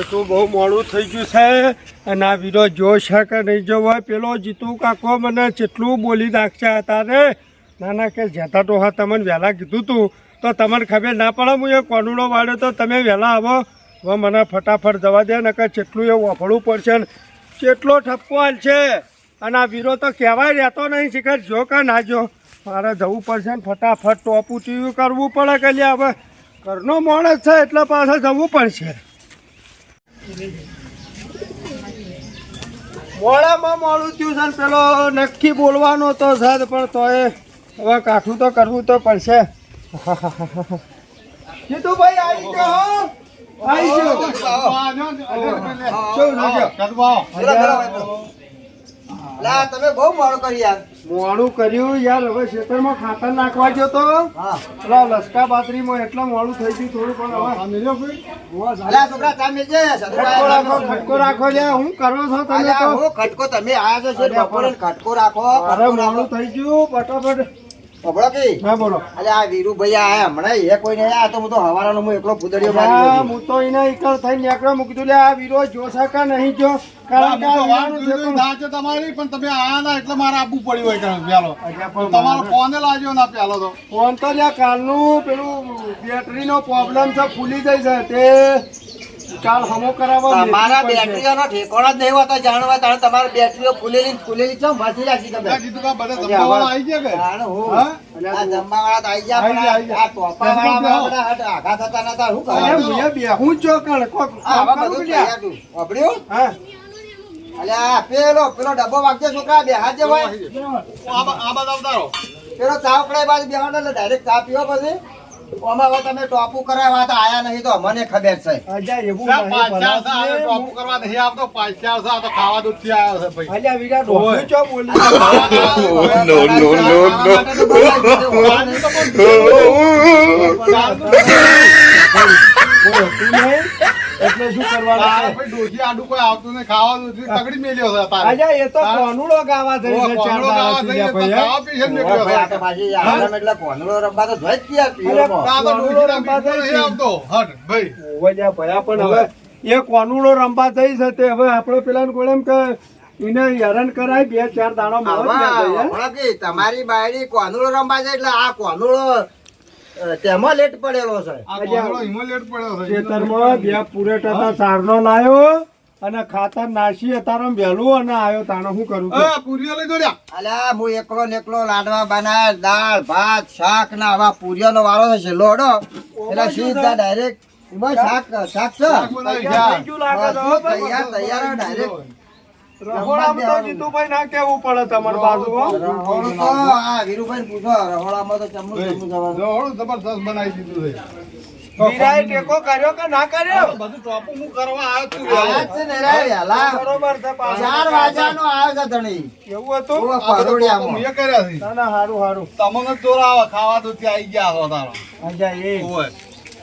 બેટું બહુ મોડું થઈ ગયું છે અને આ વીરો જો છે કે નહીં જો હોય પેલો જીતુ કાકો મને જેટલું બોલી નાખશે હતા ને નાના કે જતા તો હા તમને વહેલા કીધું તું તો તમને ખબર ના પડે હું એ કોનુડો વાળ્યો તો તમે વહેલા આવો હવે મને ફટાફટ જવા દે ને કે જેટલું એ વાપરવું પડશે ને કેટલો ઠપકો હાલ છે અને આ વીરો તો કહેવાય રહેતો નહીં શીખર જો કે ના જો મારે જવું પડશે ને ફટાફટ ટોપું ટીવી કરવું પડે કે લે હવે ઘરનો માણસ છે એટલે પાછળ જવું પડશે મોડામાં મોડું થયું છે ને પેલો નક્કી બોલવાનો તો છે પણ તોય હવે કાઠું તો કરવું તો પડશે જીતુભાઈ આવી ગયો તમે બહુ મોડું કર્યું યાર. મોડું કર્યું યાર હવે ખેતરમાં ખાતર નાખવા ગયો તો પેલા લસકા બાજરીમાં એટલા મોડું થઈ ગયું થોડું પણ અલા છોકરા ચા મેલજે. ખટકો રાખો લે હું કરો છો તમે અલા તો હું ખટકો તમે આયા છો શેઠ બપોરે ખટકો રાખો. અરે મોડું થઈ ગયું ફટાફટ ખબરો કે હા બોલો અલે આ વીરુભાઈ આયા હમણાં એ કોઈ નહીં આયા તો હું તો હવારાનો હું એકલો પૂદડીયો મારી હા ગયો. હું તો એના એકલ થઈને નીકળ્યો મૂકી દીધું લે આ વીરો જોશે કે નહીં જો કારણ કે આ વીરાનું ઠેકાણું તમારી પણ તમે આયા ના એટલે મારે આપવું પડ્યું હોય કારણ પેલો અચ્છા, પણ તમારો ફોને લાગ્યો ના પેલો તો ફોન તો લ્યા કાલનું પેલું બેટરીનો પ્રોબ્લેમ છે ફૂલી જાય છે તે કાલ હમો કરાવવા તમારા મેકવી પડશે. બેટરીઓનો ઠેકાણો જ નહીં હોતો જાણવા તાણે તમારી બેટરીઓ ફૂલેલી છે વાંચી રાખી તમે. ત્યાં કીધું કે બધા જમવાવાળા આવી ગયા કે જાણે હું. હા? આ જમવાવાળા તો આઈ ગયા આઈ ગયા, આઈ પણ ગયા. આ ટોપાવાળા બધા હટ આઘા થતા નતા શું અરે કરે? મુયા બેહું જ જો કણ કોક આ હવે કામ બધું કરું લ્યા. તૈયાર તું. વાપર્યું? હા અલ્યા પેલો ડબ્બો વાગજે છોકરા બેહાર જે હોય આ બધા અવતારો પેલો ચા ઉકળાય બાજુ બેહાડો એટલે ડાયરેક્ટ ચા પીવો પછી ઓમાં હવે તમે ટોપું કરાવવા તો આયા નહીં તો મને ખબર છે. અજા એવું ત્યાં નહીં પાછા ભલા આવશે, આ છે. ટોપું કરવા નહીં આવતો પાછા આવશે, આ તો ખાવા દૂધથી આવ્યો છે ભાઈ અલ્યા વીરા ડોક્ટર ચો બોલી બોલો તું નહીં એટલે શું કરવાનું તારે છે? ભાઈ ડોશી આડું કોઈ આવતું નહીં, ખાવા દૂધથી તગડી મેલ્યો છે તારે. અજા એ તો કોનુડો ગાવા થઈ છે ચાર કોણો ગાવા દાડાથી થઈ લ્યા તો ભાઈ, હે? ખાવા પીશે ને નીકળ્યો ભાઈ આ તો છે. પાછી આરામ એટલે કોનડો રમવા તો જોઈ જ ગયા અરે, પીવામાં. આ તો કોણુડો ડોશીના રમવા બીજું નહીં થઈ આવતો. હટ ભાઈ ઓવે લ્યા ભયા પણ હવે એ કોનુડો રંબા થઈ છે તે હવે આપણે પેલા કોણ એમ કે એને હેરાન કરાય બે ચાર દાડા મોડો જ ના થાય, હે? હમણાં કે તમારી બાયડી કોનુડો રમવા જાય એટલે આ કોનુડો તેમાં લેટ પડેલો છે. આ કોણો હિમો લેટ પડ્યો છે. ખેતરમાં બે પૂરેટા ચારનો લાયો અને ખાતર નાસી અતારો વહેલું અને આવ્યો તાણે શું કરું કે? પૂરીઓ લઈ દો લ્યા. અલ્યા હું એકલો ને એકલો લાડવા બનાય દાળ ભાત શાક ના આવા પૂરીઓનો વારો છે લોડો એટલે સીધા ડાયરેક્ટ એમાં શાક શાક છે શાક બનાવી તૈયાર જા. થઈ ગયું લાગે તો, હો બસ ભાઈ. તૈયાર તૈયાર ડાયરેક્ટ રહોડામાં તો જીતુભાઈ ના કેવું પડે તમારી બાજુ, હો? રહોડું તો આ વીરુભાઈ પૂછો રહોડામાં તો ચમનું જવાનું. જોડું જબરદસ્ત બનાવી દીધું છે. વીરાએ ટેકો કર્યો કે ના કર્યો? બધું ટોપું હું કરવા આવ્યો છું આયા જ છે ને રે વહેલા. બરોબર છે પાછું. 4 વાગ્યાનો આવ્યો છે ધણી. એવું હતું? ઓવા આ બધું ટોપું પરોડિયામાં. મેં કર્યા છે. ના ના હારું હારું તમને જ દોરાવો ખાવા દૂધથી આવી ગયા છો તારો. અજા એ ઓય.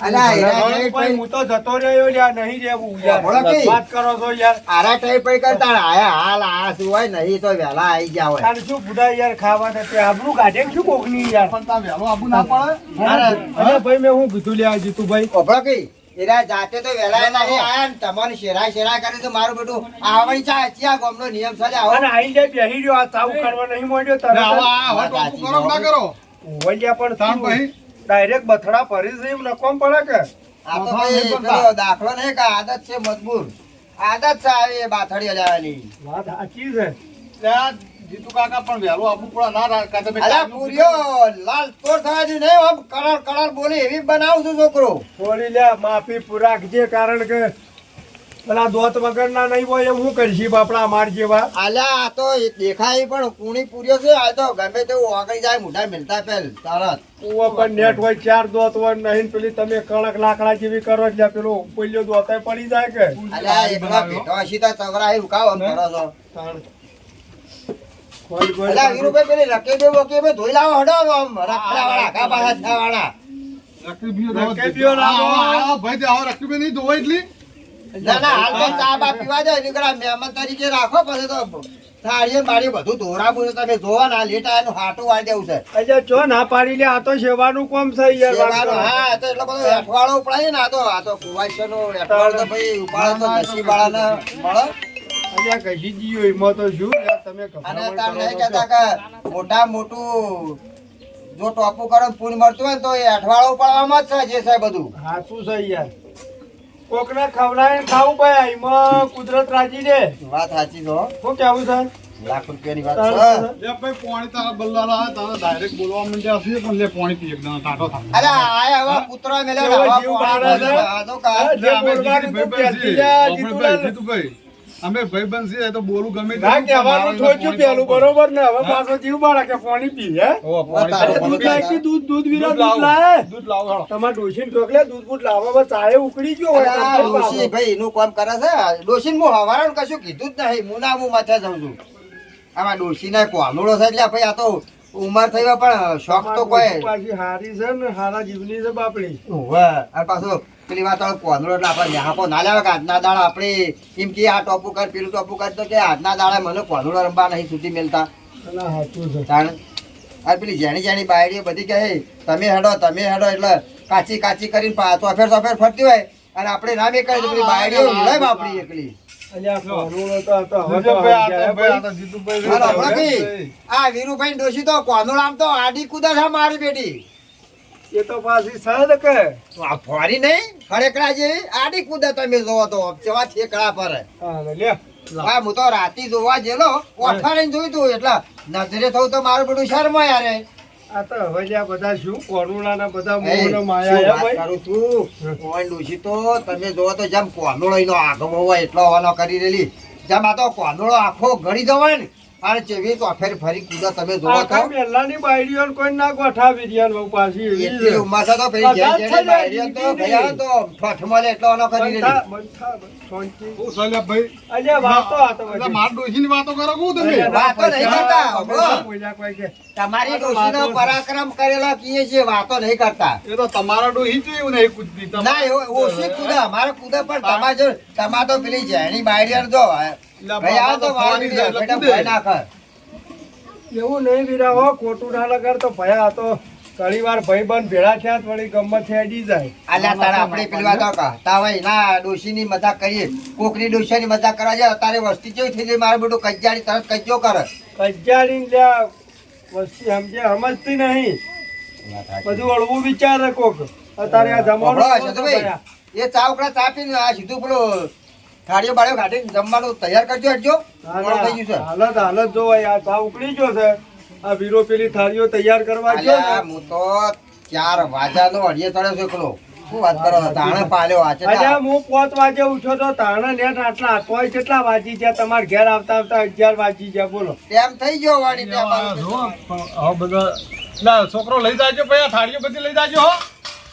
અલ્યા એરા ભાઈ, ટાઈ પઈ- હું તો જતો રહ્યો યાર નહીં રહેવું યાર બોલો કે? વાત કરો છો યાર આરા ટાઈ પઈ કરતા આયા હાલ આ શું હોય નહીં તો વહેલા આવી ગયા હોય. તારે શું બુધા યાર ખાવા નથી આબરૂ કાઢે કે શું કોકની યાર પણ તાર વહેલો આબુ ના પડે. અરે ભાઈ મેં હું કીધું લ્યા જીતુભાઈ ઓભળો કે એરા જાતે તો વહેલા નહીં આયા ને તમને શેરા શેરા કરે તો મારું બેટું આવડી ચા ગામનો નિયમ છે લે આવો. અને આઈ જાય બેહી રહ્યો આ ચાવું કરવા નહીં માંડ્યો ને આવા તરત આ હવે ટોપું કરો કે ના કરો? ઓવલ્યા પણ તાણ ભાઈ. ડાયરેક્ટ બથડા ભરી છે એમ નકોમ પડે કે આ તો ભાઈ પેલો દાખલો નહીં કે આદત છે મજબૂર આદત છે આવી બાથડી હલાવવાની. વાત સાચી છે ત્યાં જીતુ કાકા પણ વહેલો આબુ પડે ના રાખતા તમે અલા કાલનું પૂર્યો લાલ તોડ થવા દે નહીં આમ કલર કલર બોલી એવી બનાવું છું છોકરો. થોડી લ્યા માફી રાખજે કારણ કે પેલા દોત વગરના નહીં હોય એમ હું કરશી બાપડા અમાર જેવા અલ્યા આ તો દેખાય પણ કુણી પૂર્યો છે આ તો ગમે તેવું આગળ જાય મોઢા મિલતા પહેલ તરત. ઉવા પર નેટ હોય ચાર દોત હોય નહીં પેલી તમે કણક લાકડા જેવી કરો એટલે પેલો પોલ્યો દોત પડી જાય કે અલ્યા એકલા ભેટો હશી તો ચવરા એ ઉકાવ આમ કરો છો. ખોલ ખોલ અલ્યા વીરુભાઈ પેલી રકેબે બકેબે ધોઈ લાવો હડો આમ રખડાવાળા આખા પાછા થવાવાળા. રકીબીઓ રકીબીઓ ના આવો, ધોવાય. આવો, ભાઈ તે આવો રકીબી નહીં ધોવાય એટલી ના ના હાલ તો ચા બા પીવા જાય નીકળા મહેમાન તરીકે રાખો પછી તો થાળીઓ બાળીઓ બધું ધોરાવું છે તમે જોવા ના લેટ આયા હાટું વાળી દેવું છે અલ્યા જો ના પાડી લે આ તો સેવાનું કોમ છે યાર સેવાનું, હા તો એટલો બધો અઠવાડો ઉપાડીએ ને આ તો કુવાઈશનો અઠવાડો તો ભાઈ ઉપાડો તો નસીબવાળાને મળે. અલ્યા કશી જીયો એમાં તો શું યાર તમે અને ગભરામણ તાર કરો નહીં છો. કહેતા કે મોટા મોટું જો ટોપું કરો ને પૂન મળતું હોય ને તો એ અઠવાડો ઉપાડવામાં જ છે જે છે બધું. હાચું છે યાર કોકને ખવડાવીને ખાવું ભાઈ એમાં કુદરત રાજી દે. વાત સાચી છે હો. શું કેવું છે લાખ રૂપિયાની વાત તારું છે. છે? લે ભાઈ પોણી તારા બલ્લાલા આવે તારા ડાયરેક્ટ બોલવા માંડ્યા હશે પણ લે પોણી પી એકદમ ટાટો થાય. અરે આયા હવે કૂતરો મેલ્યો ને કેવો હવે જીવ પાણી બાળા છે? ભર્યું. આ તો કા- જે અમે બોલવાનું તું ભાઈબંધ પહેરતી છીએ. જા, આપણે જીતુલાલ. ભાઈ, જીતુભાઈ, અમે ભાઈબંધ છીએ તો બોલું ગમે તે ના પણ કહેવાનું મારે થોડું પોણી પેલું પાવું બરોબર ને હવે હા? પાછો જીવ બાળા કે પાણી પી હે પડે. પોણી તારું પાવું. દૂધ લાગી દૂધ વીરા દૂધ દૂધ લાવો. લાવે દૂધ લાવો હેડો. તમારે ડોશીને ઢોકલે દૂધ બૂધ લાવો બસ ચાય ઉકળી ગયો હોય અરે આ તો કેમ ડોશી પાવો? ભાઈ એનું કામ કરે છે ડોશીને હું હવારે કશું કીધું જ નહીં હું ના હું માથે જાઉં છું આમાં ડોશીને કોનુડો છે એટલે ભાઈ આ તો ઉંમર થઈ હોય પણ શોખ તો કોઈ તમારી પાછી હારી છે ને હારા જીવની છે બાપડી હોવે. અને પાછું પેલી વાત આવે કોનુડો એટલે આપણે ન્યાપો ના લેવા કે આજના દાડા આપણે એમ કે આ ટોપું કર પેલું ટોપું કર તો કે આજના દાડા મને કોનુડો રમવા નહીં છૂટી મેલતા અને હાચું છે જાણ અને પેલી જેણી જેણી બાયડીઓ બધી કહે તમે હેડો એટલે કાચી કાચી કરીને ચોફેર ફરતી હોય અને આપણે ના બે કરીએ તો પેલી બાયડીઓ વિલાય બાપડી એકલી. અલ્યા કોનુડો તો હવે તો જીતુભાઈ, આ તો ગયા ભાઈ, આ ભાઈ. તો જીતુભાઈ હાલો, ભાઈ. હમણાંથી આ વીરુભાઈ ને ડોશી તો કોનુડ આમ તો આડી કુદા છે મારી બેટી એ તો પાછી સદ કે આ ફોરી નહીં ખરેકડા જેવી આડી કુદા તમે જોવો તો જેવા ઠેકડા પર હા લે હા હું તો રાતી જોવા જેલો ઓઠાડીને જોયું તું એટલે નજરે થયું તો મારું બધું શર્મા યારે આ તો હવે જે આ બધા શું કોનુડાના બધા એ, મોહનો શું માયા હે વાત ભાઈ કરું છું ઓય ડોશી તો તમે જોવો તો જેમ કોનુડો એનો આગમો હોય એટલો હવાનો કરી રહેલી જેમ આ તો કોનુડો આખો ગળી જવાય ને અને ચેવી તો ફરી કુદા તમે જોવો તો આખા મેલાની બાયડીઓને કોઈ ના ગોઠાવી દે ને પાછી એવી એટલી છે. ઉંમર છે તો પેલી બધા જેની જ છે બાયડીઓ તો જીતી ભૈયા તો ઠઠ મળે એટલો હવાનો કરી રહેલી બંધા, શાંતિ. શું ચાલે ભાઈ? અલ્યા વાતો આ તો એટલે બધી. માર ડોશીની વાતો કરો કહું તમે અલ્યા ના વાતો નહીં પૈસા, કરતા, પૈસા, હો. પૈસા કોઈ કે. તમારી ડોશીનો પરાક્રમ કરેલો કીએ છીએ વાતો નહીં કરતા એ તો તમારા ડોહી જ એવું નહીં કૂદતી. ના ઓછી કુદા અમારે કુદા પણ તમારે તો પેલી જેની બાયડીઓ જો ભાઈ આ તો ફોની છે એટલે બેટા કૂદે. ભય નાખે એવું નહીં વીરા હો ખોટું ના લગાડ તો ભયા આ તો ઘણી વાર ભાઈબંધ ભેળા થયા તો વળી ગમત થઈ જાય આલ્યા તારા આપણે પેલી વાતો કહતા હોય ના ડોશીની મજાક કરીએ કોકની ડોશીની મજાક કરવા જાય તારે વસ્તી જેવી થઈ જાય મારું બધું કજ્જાડી તરત કજ્જો કરે કજાડીને લ્યા વસ્તી સમજતી નહીં બધું અળવું વિચારે કોક અત્યારે આ જમાનો હમણાં કોણ છે તો ભાઈ, ભયા? એ ચા ઉકળા ચા પીને આ સીધું પેલું થાળીઓ બાળીઓ કાઢીને જમવાનું તૈયાર કરજો હટજો ના, મોડું થઈ ગયું છે હાલત જો ભાઈ આ ભાવ ઉકળી ગયો છે આ વીરો પેલી થાળીઓ તૈયાર કરવા ગયો અલ્યા, ને હું તો 4 વાગ્યાનો અડીએ ચડ્યો છું એકલો. શું વાત કરો છો? તાણે પાલ્યો આ છે અલ્યા હું 5 વાગે ઉઠ્યો તો તાણે નેટ આટલા કોઈ કેટલા વાગી ગયા તમારે ઘેર આવતા આવતા 11 વાગી ગયા બોલો ટેમ થઈ ગયો વાળી ટેમ આ જો, પણ હવે બધા લા, છોકરો લઈ જાજો ભાઈ આ થાળીઓ બધી લઈ જાજો હો.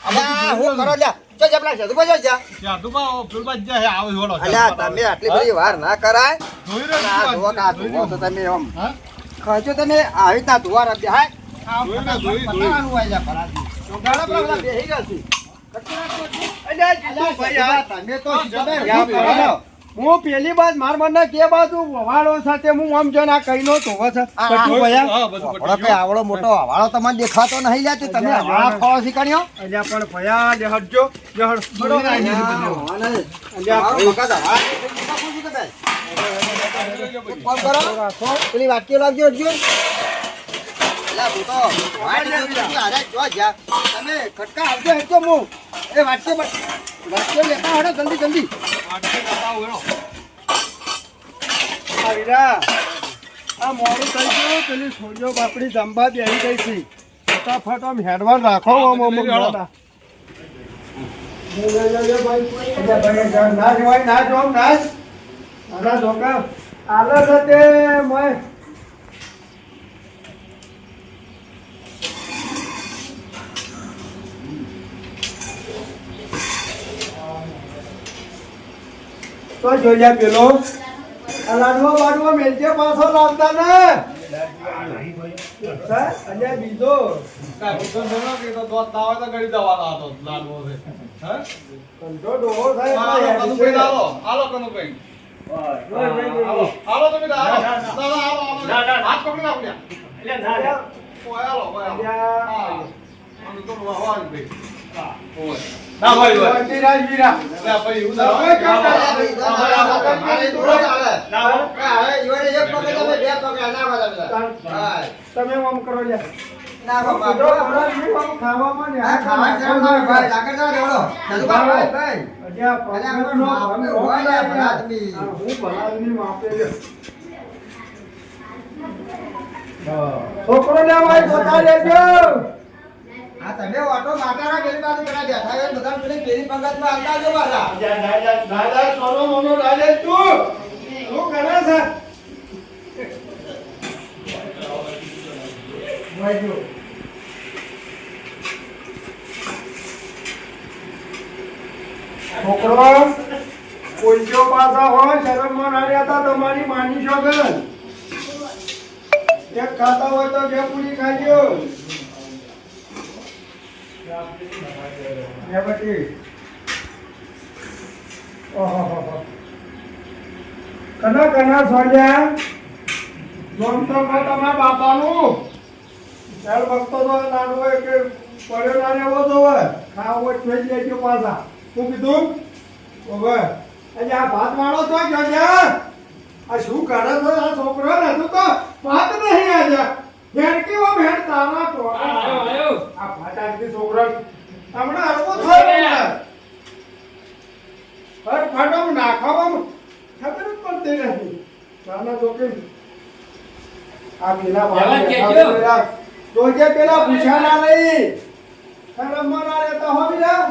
અલ્યા, હું કરો લ્યા જો જબલા છે તું બજો જા ત્યાં તો બા, પેલું બા જ્યાં હે, આવે જોડો. અલ્યા તમે આટલી બધી વાર ના કરાય જોઈ રહ્યો આ છું, ધોવા કા જોઈ ધોવો તો રહ્યો. તમે આમ હા? ખાજો તમે આવી રીતના ધોવા રબ્યા હાય જોઈ રહ્યો, જોઈ, જોઈ. પતાવાનું હોય લ્યા ભરાથી. ગાડા પર બધા બેહી ગયા છે. કચરા નાખો. અલ્યા જીતુ ભાઈ આ તમે તો સીધા યા બેહી ભરા. ગયા. હું પેલી બાદ માર મને કે બાજુ વવાળો સાથે હું આમ જોઈને આ કઈનો ધોવો છે આ, કટુ ભયા હા, બધું પટી આપણો કઈ ગયું. આવડો મોટો હવાળો તમને દેખાતો નહીં લ્યા તે તમે હવાળા ખોળો શીખણ્યો અલ્યા પણ ભયા લે હટજો લે હટ જોઈ રહ્યા છીએ બધું. કોમ કરો પેલી વાટકીઓ લાવજો હટજો અલા, તું તો વાટકી જોડી નથી, અરે જો જા. તમે ખટકા આવજો હટજો હું એ વાટકીઓ લેતા હડો જલ્દી જલ્દી આ વીરા આ મોડું થઈ ગયું પેલી સોજો બાપડી જમવા બેહી ગઈ છે ફટાફટ આમ હેડવાન રાખો આમ આમ આમ દાદા. અલ્યા ભાઈ, ના જોવાય ના જોમ ના જ. અરે ધોકા આલે છે તે મોય તો જોયા પેલો આ લાડવો વાડવો મેલજે પાછો લાવતા ને હા? અલ્યા બીજો કાંઈ ભૂખો થયો કે તો દોત ના હોય તો ગળી દેવાનો હતો, લાડવો છે. હા? કંઠો ડોહો થાય હાલો, એટલે કનુભાઈ હેડી હાલો. હાલો, કનુભાઈ. છે. હાલો, હાલો તમે તો હાલો. ના, ના, આપણે આપણે એટલે ના રે. ઓયાલો ઓયાલો હા આનું તો વાવા જ ભાઈ હા ઓય ના હોય હોય. ધીરાજ વીરા. એટલે ભાઈ એવું હવે કેમ ના કરે? મારી દોડો ચાલે. ના હો. હવે ઈવોને એક પકડ તમે બે પકડ ના બધા. હા. તમે આમ કરો લ્યા. ના બાપા. જો ખોરાક નહીં, આમ ખાવામાં ને આ ખાવા શરમ ના આવે ભાઈ. આગળ જાઓ દેવડો. સાધુ ભાઈ ભાઈ. અલ્યા, પગનો ભમે હોય ને રોક ભલા લાગ્યા. આદમી. આ હું ભલા આદમી માપે છે. છોકરો લેવા જતા રહેજો. આ તમે ઓટો માટારા પેલી બાજુ કરા બેઠા હોય બધા પેલી પેલી પંગતમાં આવતા જો બાલા. દાદા સોનો મોનો રાજેશ તું શું કરે છે? ભાઈજો છોકરો પોઈચો પાછા હોય શરમમાં ના રહેતા તમારી માની છોકર એક ખાતા હોય તો બે પૂરી ખાજો. બે બટી. ઓહો કના કના સોલ્યા જોમ તો કહો તમારા બાપાનું ચાલ ભક્તો તો નાનો હોય કે પડ્યો ના રહેવો તો હોય ખાવ હોય તો જ લેજો પાછા. શું કીધું? ઓવે આજે આ ભાત વાળો તો જોજે. આ શું કરે છે આ છોકરો ને? તું તો ભાત નહીં આજે ભેડ કેવો ભેડ તારા તો આ ભાત આજથી છોકરો હમણાં હરવો થાય હર ફાટો નાખવામાં ખબર જ પડતી નથી. નાના તો કેમ આ પેલા વાળા જોજે પેલા પૂછાના નહીં શરમમાં ના રહેતા હો બીજા.